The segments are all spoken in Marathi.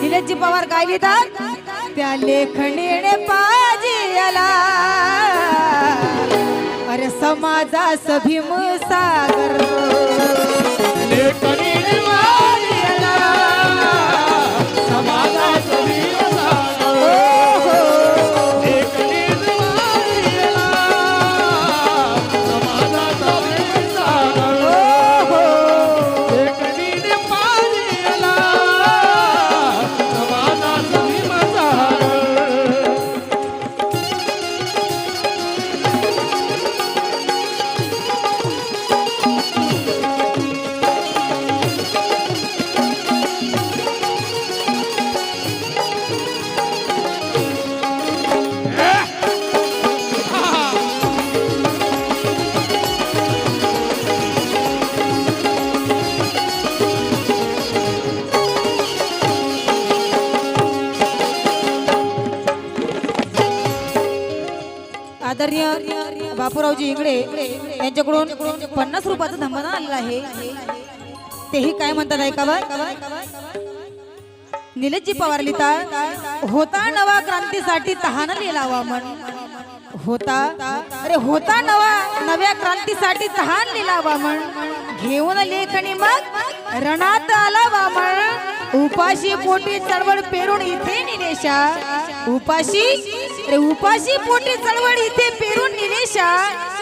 निलेशजी पवार काय लिहितात त्या लेखणीने पाजियाला अरे समाजास भीम सागर लेखणीने पाजियाला समाजास भीम आदरणीय बापूरावजी इंगळे यांच्याकडून 50 रुपयाचं धन्मान आलेलं आहे. तेही काय म्हणतात ऐकावा. निलेशजी पवार लिहितात होता नवा क्रांतीसाठी तहान लिहिलावा मन होता अरे होता नव्या क्रांतीसाठी तहान लिहिलावा मन घेऊन लेखणी मग रणात आला वामन उपाशी पोटी चळवळ पेरून इथे निलेशा उपाशी पोटी चळवळ इथे पेरून निलेशा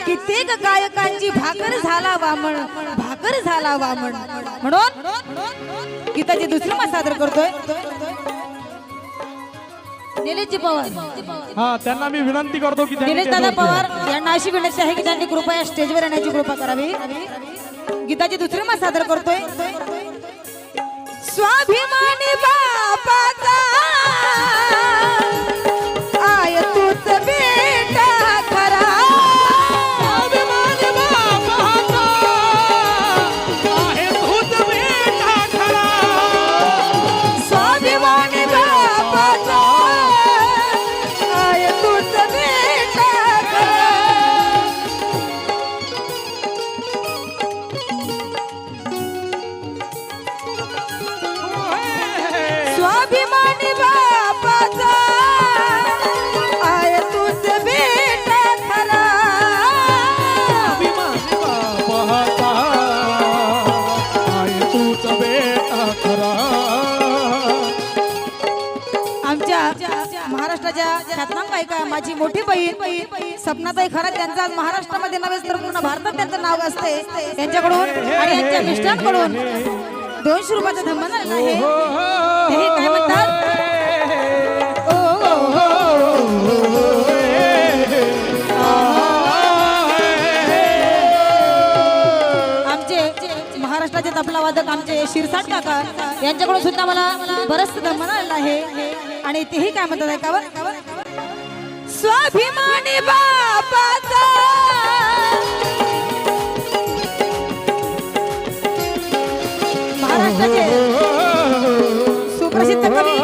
कित्येक गायकांची भाकर झाला वामन म्हणून गीताची दुसरी मा सादर करतोय निलेशजी पवार. हा त्यांना मी विनंती करतो की निलेश दादा पवार यांना अशी विनंती आहे की त्यांनी कृपया स्टेजवर येण्याची कृपा करावी. गीताची दुसरी मा सादर करतोय स्वाभिमानी बापाचा आय तूच बेटा खरा स्वाभिमानी बापाचा आहे तूच बेटा खरा स्वाभिमानी बापाचा आय तूच बेटा खरा स्वाभिमानी बापाचा आय तूच बेटा खरा स्वाभिमानी बापाचा आहे तूच बेटा खरा. आमच्या महाराष्ट्राच्या ख्यातनाम गायिका माझी मोठी बहीण सपनाताई खरा त्यांचा आज महाराष्ट्रामध्ये नव्हे तर पूर्ण भारतात त्यांचं नाव असते. त्यांच्याकडून आणि यांच्या मिस्टरांकडून 200 रुपयाचं धन्मान आलेलं आहे. तेही काय म्हणतात आमचे महाराष्ट्राचे तबला वादक आमचे शिरसाट काका यांच्याकडून सुद्धा मला बरंच धन्मान आलेलं आहे. आणि तेही काय म्हणतात ऐकावं स्वाभिमानी बापाचा महाराष्ट्राचे सुप्रसिद्ध कवी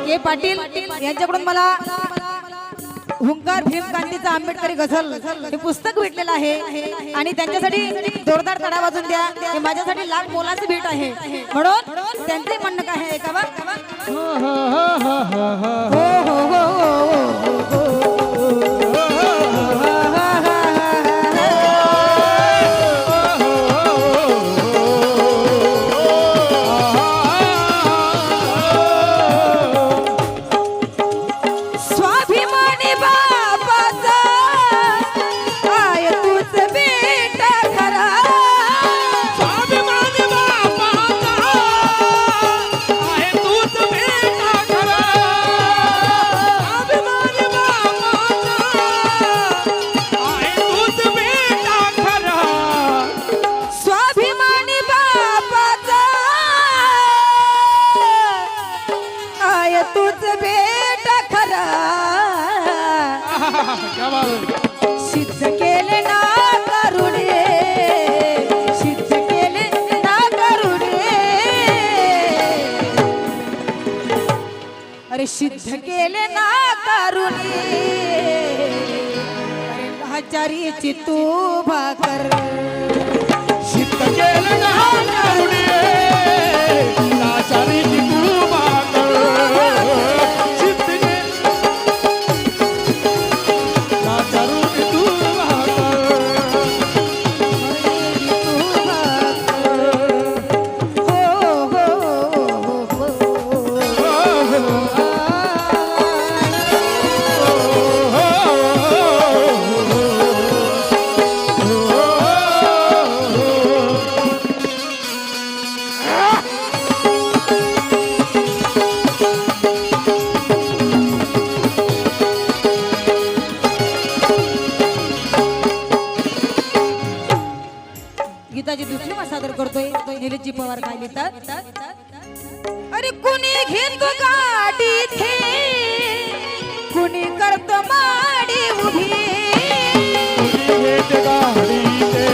के पाटील यांच्याकडून मला हुंकार भीमकांतीचा आंबेडकरी गझल हे पुस्तक भेटलेलं आहे आणि त्यांच्यासाठी जोरदार तडा वाजून द्या. हे माझ्यासाठी लाख मोलाचं भेट आहे. म्हणून त्यांचे म्हणणं काय आहे ऐकावा स्वाभिमानी बापाचा आय तूच बेटा खरा स्वाभिमानी बापाचा आहे तूच बेटा खरा. स्वाभिमानी बापाचा आहे तूच बेटा खरा. स्वाभिमानी बापाचा आय तूच बेटा खरा क्या बात है. सिद्ध केले ना करुणे सिद्ध केले ना करुणे अरे सिद्ध केले ना करुणे अरे लाचारीची तू भाकर सिद्ध केलं ना करुणे लाचारी अरे कुणी घेतो गाडी थे कुणी करतो माडी उभी भेट गाडी ते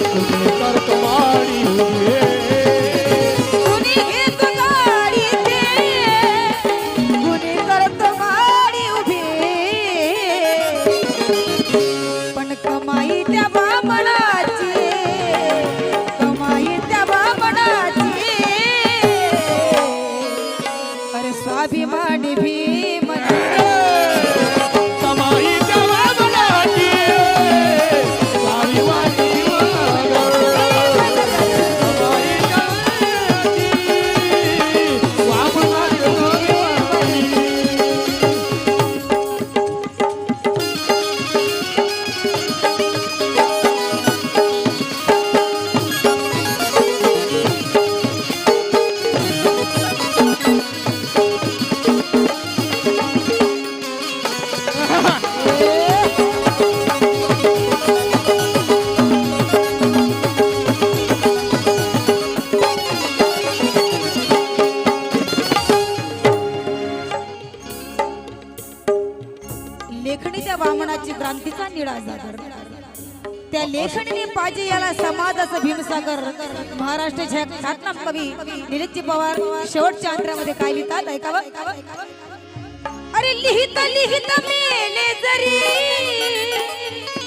तुझे करतो माडी उभे कुणी घेतो गाडी थे कुणी करतो माडी उभी पण कमाई त्या बामणाची कमाई त्या बामणाची अरे स्वाभिमानी भीम कमाई तेव्हा बनाची स्वाभिमानी कमाई स्वाभिमानी लेखणी त्या वामनाची क्रांतीचा निळा जागर त्या लेखणीने पाहिजे याला समाजाचं भीमसागर महाराष्ट्राच्या ख्यातनाम कवी निलेशजी पवार शेवटच्या अंतरामध्ये काय लिहितात ऐकावं अरे लिहित लिहित मेले जरी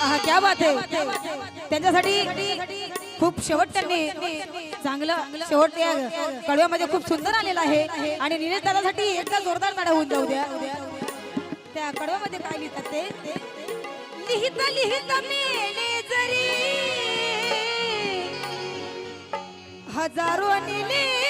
हा क्या बात आहे त्यांच्यासाठी खूप शेवट त्यांनी चांगलं शेवट या कडव्यामध्ये खूप सुंदर आलेला आहे आणि निलेश दादासाठी एकदा जोरदार टाळ्या होऊन जाऊ द्या त्या कडव्यामध्ये काय लिहितात ते लिहित लिहित मेले जरी हजारो निले